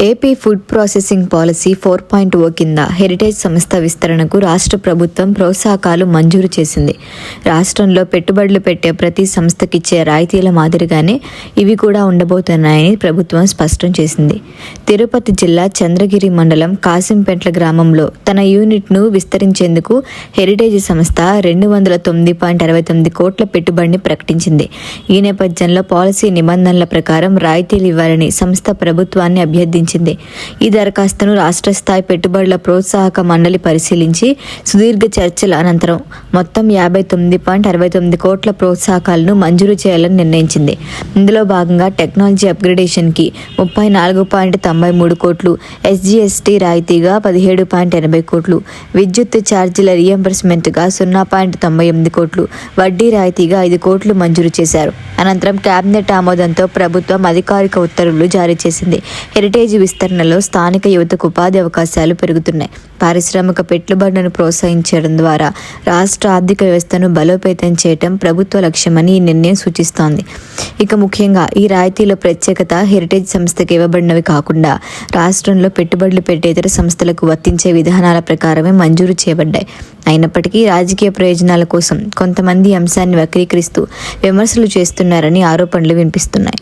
AP food processing policy 4.0 కింద heritage సంస్థ విస్తరణకు రాష్ట్ర ప్రభుత్వం ప్రోత్సాహకాలు మంజూరు చేసింది. రాష్ట్రంలో పెట్టుబడులు పెట్టే ప్రతి సంస్థకిచ్చే రాయితీల మాదిరిగానే ఇవి కూడా ఉండబోతున్నాయని ప్రభుత్వం స్పష్టం చేసింది. తిరుపతి జిల్లా చంద్రగిరి మండలం కాసింపేట్ల గ్రామంలో తన యూనిట్ను విస్తరించేందుకు హెరిటేజ్ సంస్థ 209.69 కోట్ల పెట్టుబడిని ప్రకటించింది. ఈ నేపథ్యంలో పాలసీ నిబంధనల ప్రకారం రాయితీలు ఇవ్వాలని సంస్థ ప్రభుత్వాన్ని అభ్యర్థించింది. ఈ దరఖాస్తును రాష్ట్ర స్థాయి పెట్టుబడుల ప్రోత్సాహక మండలి పరిశీలించి సుదీర్ఘ చర్చల అనంతరం మొత్తం 59.69 కోట్ల ప్రోత్సాహకాలను మంజూరు చేయాలని నిర్ణయించింది. ఇందులో భాగంగా టెక్నాలజీ అప్గ్రేడేషన్కి 34.93 కోట్లు, ఎస్జీఎస్టీ రాయితీగా 17.80 కోట్లు, విద్యుత్ ఛార్జీల రీయింబర్స్మెంట్గా 0.98 కోట్లు, వడ్డీ రాయితీగా 5 కోట్లు మంజూరు చేశారు. అనంతరం కేబినెట్ ఆమోదంతో ప్రభుత్వం అధికారిక ఉత్తర్వులు జారీ చేసింది. హెరిటేజ్ విస్తరణలో స్థానిక యువతకు ఉపాధి అవకాశాలు పెరుగుతున్నాయి. పారిశ్రామిక పెట్టుబడులను ప్రోత్సహించడం ద్వారా రాష్ట్ర ఆర్థిక వ్యవస్థను బలోపేతం చేయడం ప్రభుత్వ లక్ష్యమని ఈ నిర్ణయం సూచిస్తోంది. ఇక ముఖ్యంగా ఈ రాయితీల ప్రత్యేకత హెరిటేజ్ సంస్థకు ఇవ్వబడినవి కాకుండా రాష్ట్రంలో పెట్టుబడులు పెట్టే ఇతర సంస్థలకు వర్తించే విధానాల ప్రకారమే మంజూరు చేయబడ్డాయి. అయినప్పటికీ రాజకీయ ప్రయోజనాల కోసం కొంతమంది అంశాన్ని వక్రీకరిస్తూ విమర్శలు చేస్తున్నారని ఆరోపణలు వినిపిస్తున్నాయి.